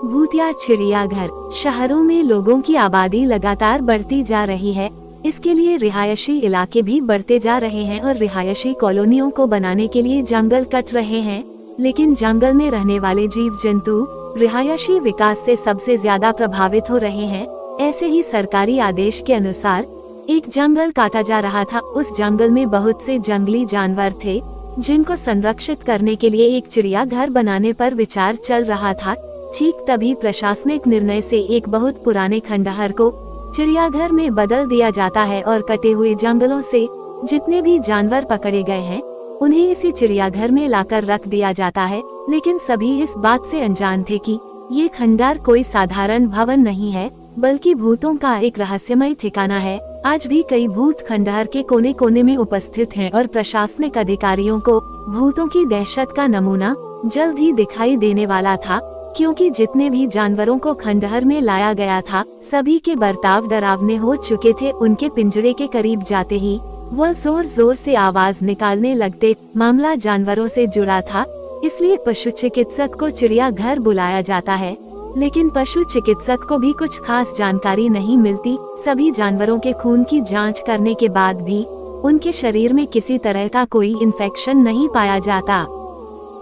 भूतिया चिड़ियाघर। शहरों में लोगों की आबादी लगातार बढ़ती जा रही है। इसके लिए रिहायशी इलाके भी बढ़ते जा रहे हैं और रिहायशी कॉलोनियों को बनाने के लिए जंगल कट रहे हैं। लेकिन जंगल में रहने वाले जीव जंतु रिहायशी विकास से सबसे ज्यादा प्रभावित हो रहे हैं। ऐसे ही सरकारी आदेश के अनुसार एक जंगल काटा जा रहा था। उस जंगल में बहुत से जंगली जानवर थे जिनको संरक्षित करने के लिए एक चिड़ियाघर बनाने पर विचार चल रहा था। ठीक तभी प्रशासनिक निर्णय से एक बहुत पुराने खंडहर को चिड़ियाघर में बदल दिया जाता है और कटे हुए जंगलों से जितने भी जानवर पकड़े गए हैं उन्हें इसी चिड़ियाघर में लाकर रख दिया जाता है। लेकिन सभी इस बात से अनजान थे कि ये खंडहर कोई साधारण भवन नहीं है, बल्कि भूतों का एक रहस्यमय ठिकाना है। आज भी कई भूत खंडहर के कोने कोने में उपस्थित हैं और प्रशासनिक अधिकारियों को भूतों की दहशत का नमूना जल्द ही दिखाई देने वाला था, क्योंकि जितने भी जानवरों को खंडहर में लाया गया था सभी के बर्ताव डरावने हो चुके थे। उनके पिंजरे के करीब जाते ही वह जोर जोर से आवाज निकालने लगते। मामला जानवरों से जुड़ा था, इसलिए पशु चिकित्सक को चिड़ियाघर बुलाया जाता है। लेकिन पशु चिकित्सक को भी कुछ खास जानकारी नहीं मिलती। सभी जानवरों के खून की जांच करने के बाद भी उनके शरीर में किसी तरह का कोई इन्फेक्शन नहीं पाया जाता।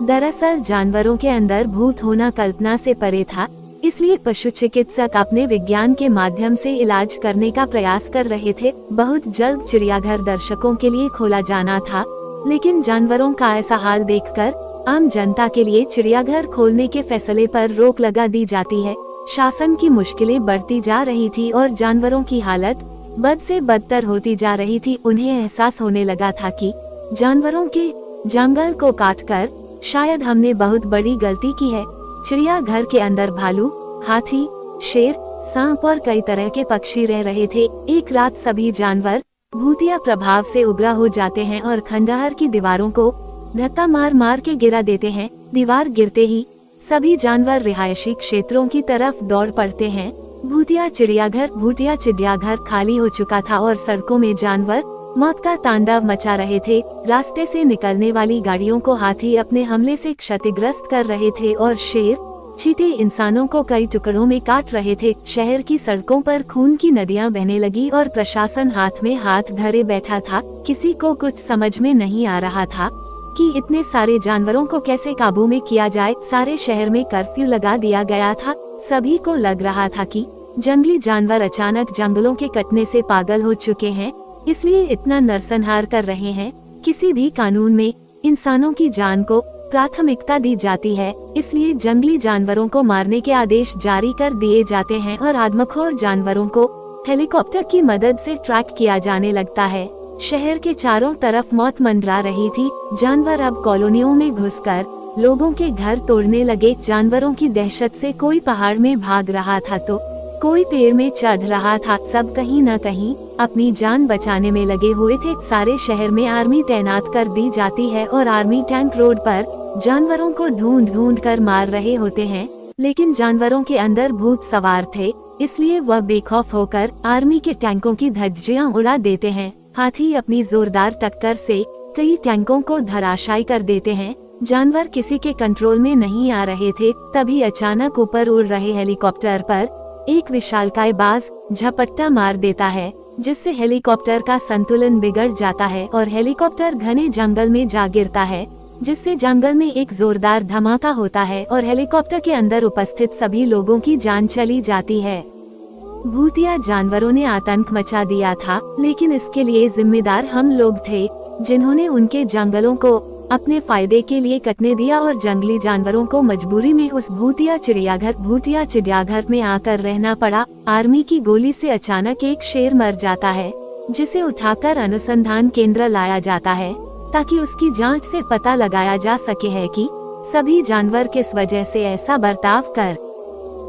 दरअसल जानवरों के अंदर भूत होना कल्पना से परे था, इसलिए पशु चिकित्सक अपने विज्ञान के माध्यम से इलाज करने का प्रयास कर रहे थे। बहुत जल्द चिड़ियाघर दर्शकों के लिए खोला जाना था, लेकिन जानवरों का ऐसा हाल देखकर आम जनता के लिए चिड़ियाघर खोलने के फैसले पर रोक लगा दी जाती है। शासन की मुश्किलें बढ़ती जा रही थी और जानवरों की हालत बद से बदतर होती जा रही थी। उन्हें एहसास होने लगा था कि जानवरों के जंगल को काटकर शायद हमने बहुत बड़ी गलती की है। चिड़ियाघर के अंदर भालू, हाथी, शेर, सांप और कई तरह के पक्षी रह रहे थे। एक रात सभी जानवर भूतिया प्रभाव से उग्र हो जाते हैं और खंडहर की दीवारों को धक्का मार मार के गिरा देते हैं। दीवार गिरते ही सभी जानवर रिहायशी क्षेत्रों की तरफ दौड़ पड़ते हैं। भूतिया चिड़ियाघर खाली हो चुका था और सड़कों में जानवर मौत का तांडव मचा रहे थे। रास्ते से निकलने वाली गाड़ियों को हाथी अपने हमले से क्षतिग्रस्त कर रहे थे और शेर, चीते इंसानों को कई टुकड़ों में काट रहे थे। शहर की सड़कों पर खून की नदियां बहने लगी और प्रशासन हाथ में हाथ धरे बैठा था। किसी को कुछ समझ में नहीं आ रहा था कि इतने सारे जानवरों को कैसे काबू में किया जाए। सारे शहर में कर्फ्यू लगा दिया गया था। सभी को लग रहा था कि जंगली जानवर अचानक जंगलों के कटने से पागल हो चुके हैं, इसलिए इतना नरसंहार कर रहे हैं। किसी भी कानून में इंसानों की जान को प्राथमिकता दी जाती है, इसलिए जंगली जानवरों को मारने के आदेश जारी कर दिए जाते हैं और आदमखोर जानवरों को हेलीकॉप्टर की मदद से ट्रैक किया जाने लगता है। शहर के चारों तरफ मौत मंडरा रही थी। जानवर अब कॉलोनियों में घुसकर लोगों के घर तोड़ने लगे। जानवरों की दहशत से कोई पहाड़ में भाग रहा था तो कोई पेड़ में चढ़ रहा था। सब कहीं न कहीं अपनी जान बचाने में लगे हुए थे। सारे शहर में आर्मी तैनात कर दी जाती है और आर्मी टैंक रोड पर जानवरों को ढूंढ ढूंढ कर मार रहे होते हैं। लेकिन जानवरों के अंदर भूत सवार थे, इसलिए वह बेखौफ होकर आर्मी के टैंकों की धज्जियां उड़ा देते हैं। हाथी अपनी जोरदार टक्कर से कई टैंकों को धराशायी कर देते हैं। जानवर किसी के कंट्रोल में नहीं आ रहे थे। तभी अचानक ऊपर उड़ रहे हेलीकॉप्टर पर एक विशालकाय बाज झपट्टा मार देता है, जिससे हेलीकॉप्टर का संतुलन बिगड़ जाता है और हेलीकॉप्टर घने जंगल में जा गिरता है, जिससे जंगल में एक जोरदार धमाका होता है और हेलीकॉप्टर के अंदर उपस्थित सभी लोगों की जान चली जाती है। भूतिया जानवरों ने आतंक मचा दिया था, लेकिन इसके लिए जिम्मेदार हम लोग थे, जिन्होंने उनके जंगलों को अपने फायदे के लिए कटने दिया और जंगली जानवरों को मजबूरी में उस भूतिया चिड़ियाघर में आकर रहना पड़ा। आर्मी की गोली से अचानक एक शेर मर जाता है, जिसे उठाकर अनुसंधान केंद्र लाया जाता है ताकि उसकी जांच से पता लगाया जा सके है कि सभी जानवर किस वजह से ऐसा बर्ताव कर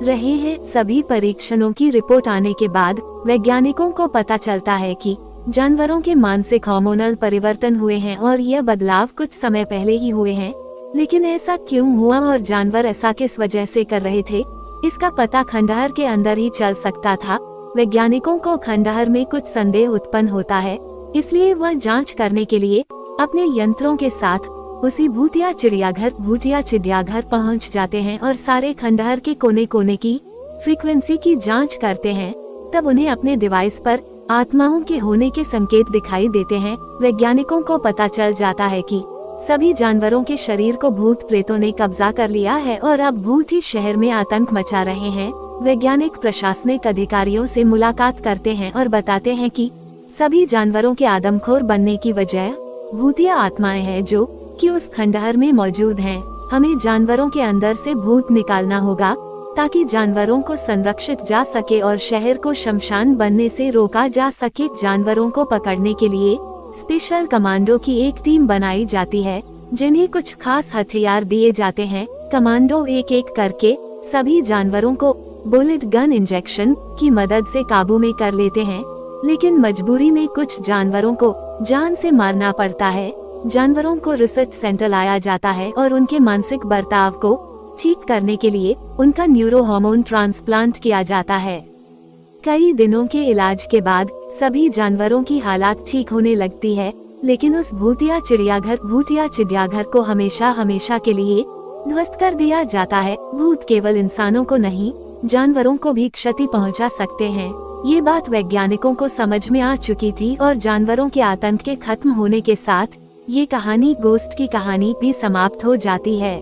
रहे हैं। सभी परीक्षणों की रिपोर्ट आने के बाद वैज्ञानिकों को पता चलता है कि जानवरों के मानसिक हार्मोनल परिवर्तन हुए हैं और यह बदलाव कुछ समय पहले ही हुए हैं। लेकिन ऐसा क्यों हुआ और जानवर ऐसा किस वजह से कर रहे थे, इसका पता खंडहर के अंदर ही चल सकता था। वैज्ञानिकों को खंडहर में कुछ संदेह उत्पन्न होता है, इसलिए वह जांच करने के लिए अपने यंत्रों के साथ उसी भूतिया चिड़ियाघर पहुंच जाते हैं और सारे खंडहर के कोने कोने की फ्रीक्वेंसी की जांच करते हैं। तब उन्हें अपने डिवाइस पर आत्माओं के होने के संकेत दिखाई देते हैं। वैज्ञानिकों को पता चल जाता है कि सभी जानवरों के शरीर को भूत प्रेतों ने कब्जा कर लिया है और अब भूत ही शहर में आतंक मचा रहे हैं। वैज्ञानिक प्रशासनिक अधिकारियों से मुलाकात करते हैं और बताते हैं कि सभी जानवरों के आदमखोर बनने की वजह भूतिया आत्माएं हैं जो कि उस खंडहर में मौजूद हैं। हमें जानवरों के अंदर से भूत निकालना होगा ताकि जानवरों को संरक्षित जा सके और शहर को शमशान बनने से रोका जा सके। जानवरों को पकड़ने के लिए स्पेशल कमांडो की एक टीम बनाई जाती है, जिन्हें कुछ खास हथियार दिए जाते हैं। कमांडो एक एक करके सभी जानवरों को बुलेट गन इंजेक्शन की मदद से काबू में कर लेते हैं, लेकिन मजबूरी में कुछ जानवरों को जान से मारना पड़ता है। जानवरों को रिसर्च सेंटर लाया जाता है और उनके मानसिक बर्ताव को ठीक करने के लिए उनका न्यूरो हार्मोन ट्रांसप्लांट किया जाता है। कई दिनों के इलाज के बाद सभी जानवरों की हालत ठीक होने लगती है, लेकिन उस भूतिया चिड़ियाघर को हमेशा हमेशा के लिए ध्वस्त कर दिया जाता है। भूत केवल इंसानों को नहीं, जानवरों को भी क्षति पहुंचा सकते हैं। ये बात वैज्ञानिकों को समझ में आ चुकी थी और जानवरों के आतंक के खत्म होने के साथ ये कहानी गोस्ट की कहानी भी समाप्त हो जाती है।